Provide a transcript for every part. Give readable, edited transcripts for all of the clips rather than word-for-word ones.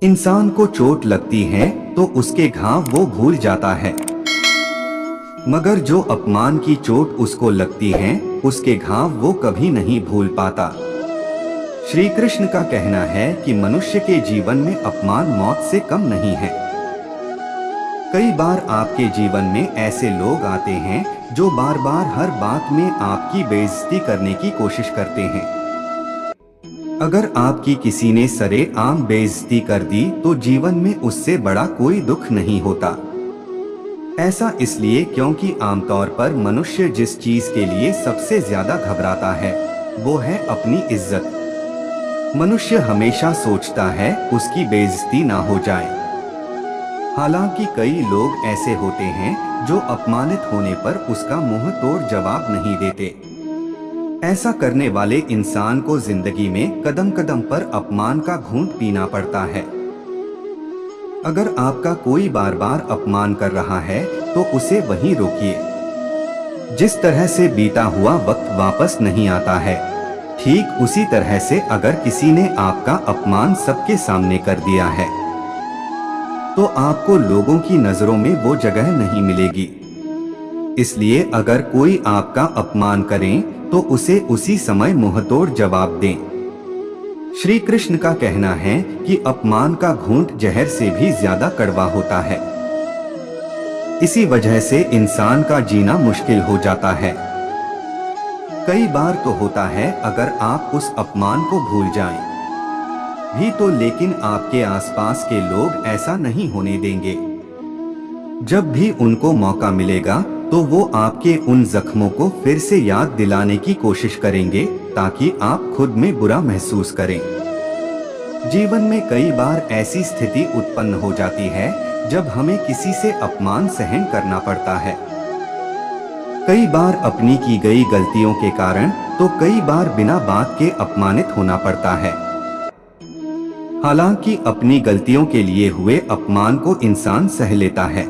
इंसान को चोट लगती है तो उसके घाव वो भूल जाता है, मगर जो अपमान की चोट उसको लगती है उसके घाव वो कभी नहीं भूल पाता। श्री कृष्ण का कहना है कि मनुष्य के जीवन में अपमान मौत से कम नहीं है। कई बार आपके जीवन में ऐसे लोग आते हैं जो बार बार हर बात में आपकी बेइज्जती करने की कोशिश करते हैं। अगर आपकी किसी ने सरेआम बेइज्जती कर दी तो जीवन में उससे बड़ा कोई दुख नहीं होता। ऐसा इसलिए क्योंकि आमतौर पर मनुष्य जिस चीज के लिए सबसे ज्यादा घबराता है वो है अपनी इज्जत। मनुष्य हमेशा सोचता है उसकी बेइज्जती ना हो जाए। हालांकि कई लोग ऐसे होते हैं जो अपमानित होने पर उसका मुंह तोड़ जवाब नहीं देते। ऐसा करने वाले इंसान को जिंदगी में कदम कदम पर अपमान का घूंट पीना पड़ता है। अगर आपका कोई बार बार अपमान कर रहा है तो उसे वहीं रोकिए। जिस तरह से बीता हुआ वक्त वापस नहीं आता है, ठीक उसी तरह से अगर किसी ने आपका अपमान सबके सामने कर दिया है तो आपको लोगों की नजरों में वो जगह नहीं मिलेगी। इसलिए अगर कोई आपका अपमान करे तो उसे उसी समय मुंहतोड़ जवाब दें। श्री कृष्ण का कहना है कि अपमान का घूंट जहर से भी ज्यादा कड़वा होता है। इसी वजह से इंसान का जीना मुश्किल हो जाता है। कई बार तो होता है अगर आप उस अपमान को भूल जाएं भी तो, लेकिन आपके आसपास के लोग ऐसा नहीं होने देंगे। जब भी उनको मौका मिलेगा तो वो आपके उन जख्मों को फिर से याद दिलाने की कोशिश करेंगे ताकि आप खुद में बुरा महसूस करें। जीवन में कई बार ऐसी स्थिति उत्पन्न हो जाती है जब हमें किसी से अपमान सहन करना पड़ता है। कई बार अपनी की गई गलतियों के कारण तो कई बार बिना बात के अपमानित होना पड़ता है। हालांकि अपनी गलतियों के लिए हुए अपमान को इंसान सह लेता है,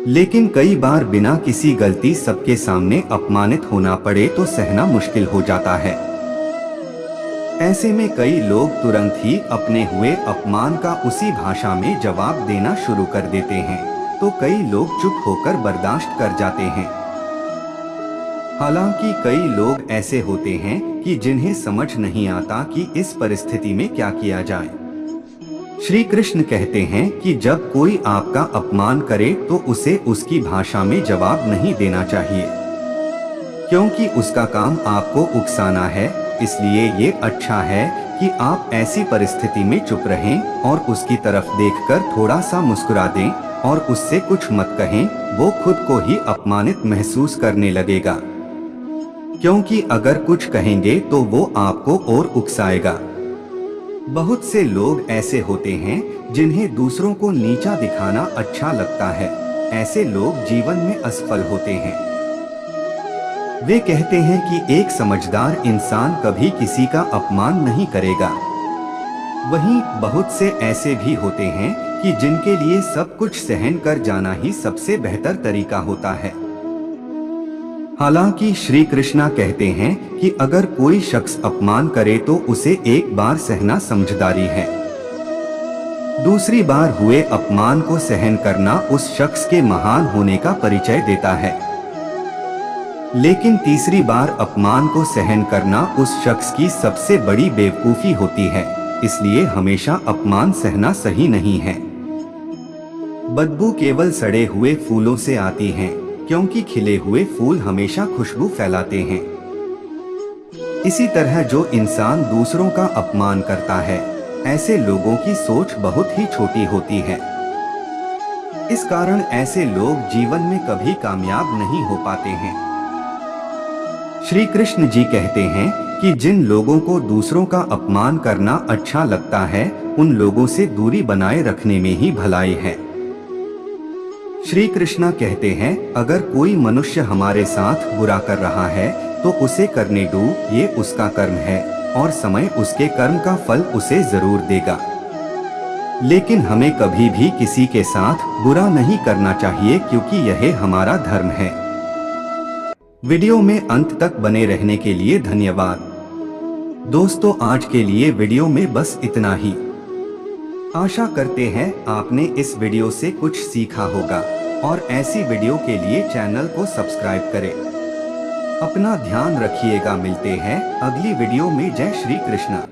लेकिन कई बार बिना किसी गलती सबके सामने अपमानित होना पड़े तो सहना मुश्किल हो जाता है। ऐसे में कई लोग तुरंत ही अपने हुए अपमान का उसी भाषा में जवाब देना शुरू कर देते हैं, तो कई लोग चुप होकर बर्दाश्त कर जाते हैं। हालांकि कई लोग ऐसे होते हैं कि जिन्हें समझ नहीं आता कि इस परिस्थिति में क्या किया जाए। श्री कृष्ण कहते हैं कि जब कोई आपका अपमान करे तो उसे उसकी भाषा में जवाब नहीं देना चाहिए, क्योंकि उसका काम आपको उकसाना है। इसलिए ये अच्छा है कि आप ऐसी परिस्थिति में चुप रहें और उसकी तरफ देखकर थोड़ा सा मुस्कुरा दें और उससे कुछ मत कहें। वो खुद को ही अपमानित महसूस करने लगेगा, क्योंकि अगर कुछ कहेंगे तो वो आपको और उकसाएगा। बहुत से लोग ऐसे होते हैं जिन्हें दूसरों को नीचा दिखाना अच्छा लगता है। ऐसे लोग जीवन में असफल होते हैं। वे कहते हैं कि एक समझदार इंसान कभी किसी का अपमान नहीं करेगा। वहीं बहुत से ऐसे भी होते हैं कि जिनके लिए सब कुछ सहन कर जाना ही सबसे बेहतर तरीका होता है। हालांकि श्री कृष्णा कहते हैं कि अगर कोई शख्स अपमान करे तो उसे एक बार सहना समझदारी है। दूसरी बार हुए अपमान को सहन करना उस शख्स के महान होने का परिचय देता है, लेकिन तीसरी बार अपमान को सहन करना उस शख्स की सबसे बड़ी बेवकूफी होती है। इसलिए हमेशा अपमान सहना सही नहीं है। बदबू केवल सड़े हुए फूलों से आती है, क्योंकि खिले हुए फूल हमेशा खुशबू फैलाते हैं। इसी तरह जो इंसान दूसरों का अपमान करता है, ऐसे लोगों की सोच बहुत ही छोटी होती है। इस कारण ऐसे लोग जीवन में कभी कामयाब नहीं हो पाते हैं। श्री कृष्ण जी कहते हैं कि जिन लोगों को दूसरों का अपमान करना अच्छा लगता है, उन लोगों से दूरी बनाए रखने में ही भलाई है। श्री कृष्णा कहते हैं, अगर कोई मनुष्य हमारे साथ बुरा कर रहा है तो उसे करने दो, ये उसका कर्म है और समय उसके कर्म का फल उसे जरूर देगा। लेकिन हमें कभी भी किसी के साथ बुरा नहीं करना चाहिए, क्योंकि यह हमारा धर्म है। वीडियो में अंत तक बने रहने के लिए धन्यवाद। दोस्तों, आज के लिए वीडियो में बस इतना ही। आशा करते हैं आपने इस वीडियो से कुछ सीखा होगा और ऐसी वीडियो के लिए चैनल को सब्सक्राइब करें। अपना ध्यान रखिएगा। मिलते हैं अगली वीडियो में। जय श्री कृष्ण।